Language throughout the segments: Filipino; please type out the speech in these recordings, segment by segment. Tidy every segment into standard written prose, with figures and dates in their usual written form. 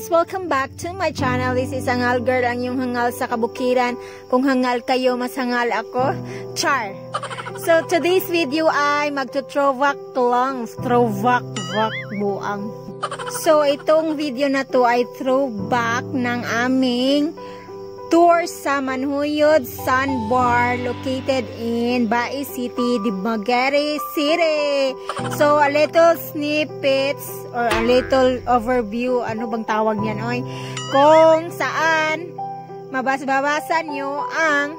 guys! Welcome back to my channel. This is Hangal Girl, ang yung hangal sa kabukiran. Kung hangal kayo, mas hangal ako. Char! So, today's video ay magto-throwback lang. Throwback buang. So, itong video na to ay throwback ng aming tour sa Manhuyod Sandbar located in Bai City, Dumaguete City. So, a little snippets or a little overview, ano bang tawag niyan, oy? Kung saan mabasa nyo ang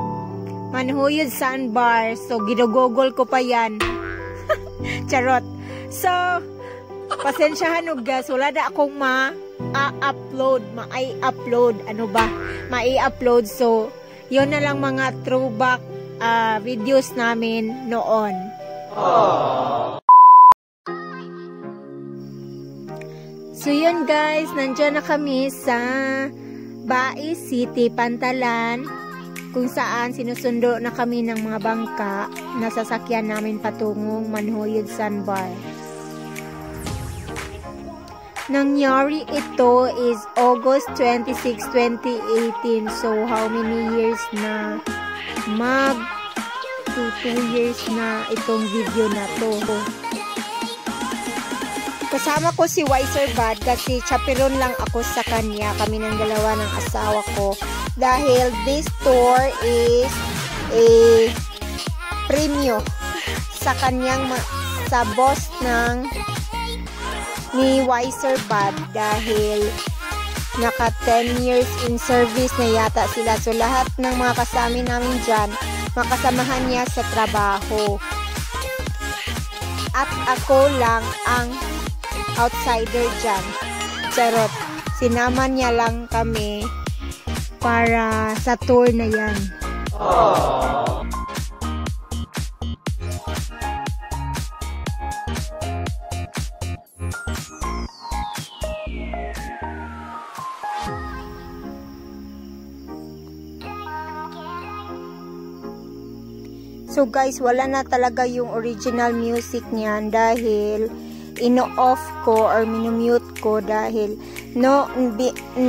Manhuyod Sandbar. So, ginugugol ko pa yan. Charot. So, pasensyahan nyo guys, wala na akong ma-upload. Ano ba? Ma-upload. So, yun na lang mga throwback videos namin noon. Aww. So, yun guys, nandyan na kami sa Bai City, Pantalan, kung saan sinusundo na kami ng mga bangka na sasakyan namin patungong Manhuyod Sandbar. Nangyari ito is August 26, 2018. So, how many years na? 2 years na itong video na to. Kasama ko si Wiser Bad kasi chaperon lang ako sa kanya. Kami ng dalawa ng asawa ko. Dahil this tour is a premyo sa kanyang sa boss ni Wiser Bad dahil naka 10 years in service na yata sila. So, lahat ng mga kasama namin dyan, makasamahan niya sa trabaho. At ako lang ang outsider dyan. Charot. Sinama niya lang kami para sa tour na yan. Aww. So guys, wala na talaga yung original music niyan dahil ino-off ko or minumute ko dahil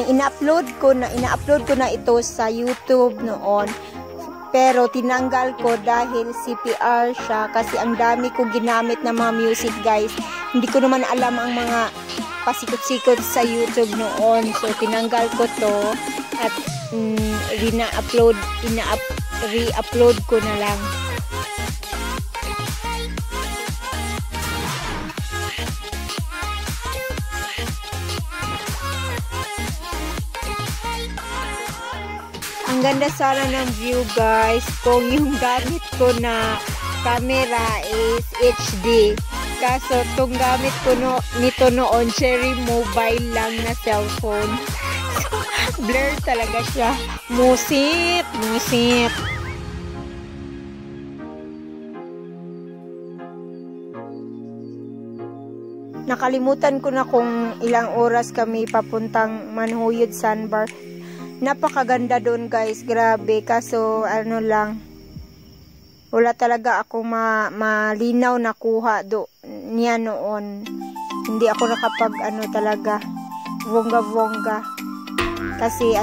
ina-upload ko na ito sa YouTube noon. Pero tinanggal ko dahil CPR siya kasi ang dami ko ginamit na mga music guys. Hindi ko naman alam ang mga pasikot-sikot sa YouTube noon. So tinanggal ko to at re-upload ko na lang. Ang ganda sana ng view guys kung yung gamit ko na camera is HD. Kaso itong gamit ko nito noon, cherry mobile lang na cellphone. So, blur talaga siya. Musit. Nakalimutan ko na kung ilang oras kami papuntang Manhuyod Sandbar. Napakaganda doon guys, grabe. Kaso ano lang, wala talaga ako malinaw na kuha niya noon. Hindi ako nakapag talaga bongga kasi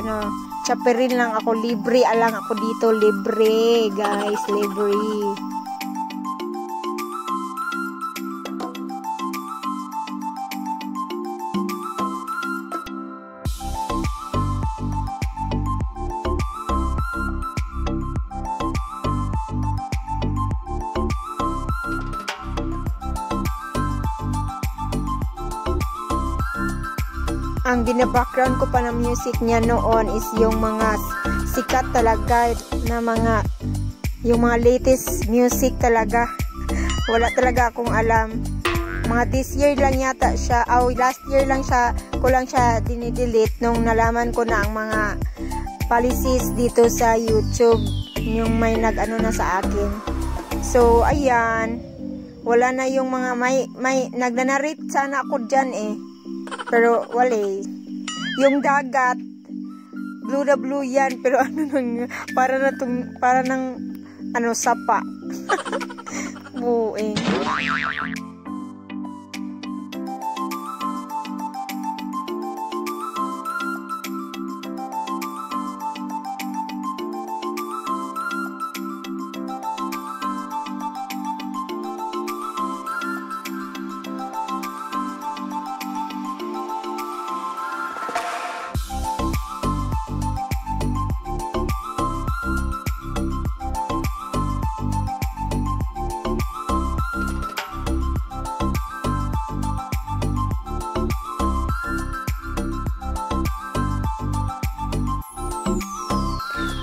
chaperin lang ako, libre lang ako dito, libre guys, libre. Ang bina-background ko pa ng music niya noon is yung mga sikat talaga na yung mga latest music talaga. Wala talaga akong alam. Mga this year lang yata siya, last year lang ko lang siya dinidelete nung nalaman ko na ang mga policies dito sa YouTube, yung may nag-ano na sa akin. So, ayan. Wala na yung mga may nagna-narrate sana ako dyan pero wala yung dagat blue na blue yan pero para nang sapa. Bueng.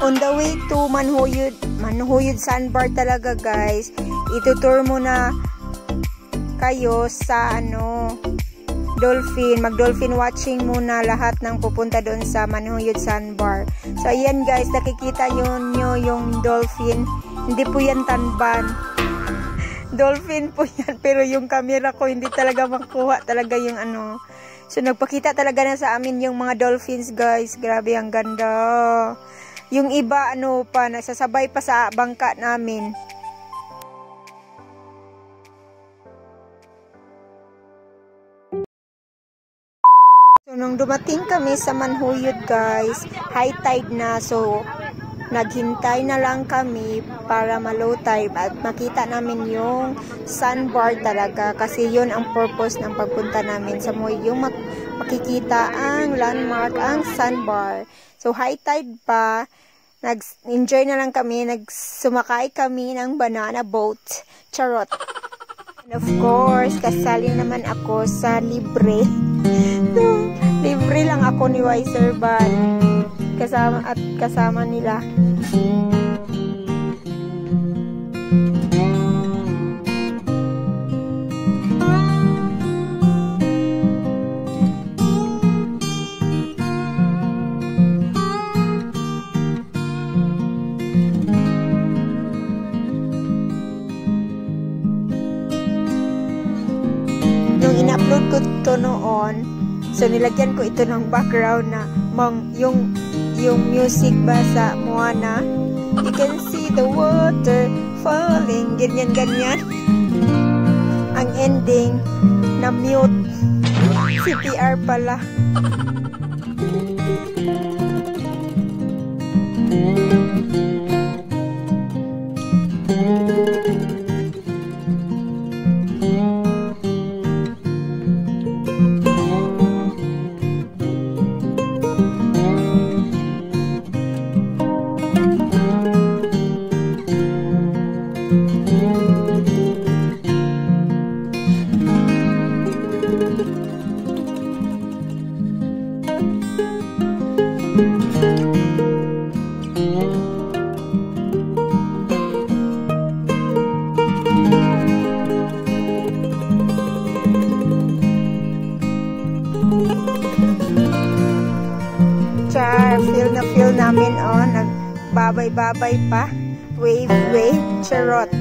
On the way to Manhuyod Sandbar talaga guys. Itutour mo na kayo sa dolphin. Mag-dolphin watching muna lahat ng pupunta doon sa Manhuyod Sandbar. So ayan guys, nakikita nyo yung dolphin. Hindi po yan tanban. Dolphin po yan. Pero yung camera ko hindi talaga makuha talaga yung So nagpakita talaga na sa amin yung mga dolphins guys. Grabe, ang ganda. Yung iba nasasabay pa sa bangka namin. So nung dumating kami sa Manhuyod guys, high tide na. So naghintay na lang kami para ma-low tide at makita namin yung sandbar talaga. Kasi yun ang purpose ng pagpunta namin sa yung makikita ang landmark, ang sandbar. So high tide pa. Nag-enjoy na lang kami. Sumakay kami ng banana boat. Charot. And of course, kasali naman ako sa libre. Libre lang ako ni Wiser Van. Kasama nila. In-upload ko ito noon, so nilagyan ko ito ng background na yung music ba sa Moana. You can see the water falling, ganyan. Ang ending na mute. CPR pala. Feel namin nagbabay-babay pa, wave, charot.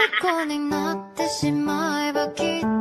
虜になってしまえばきっと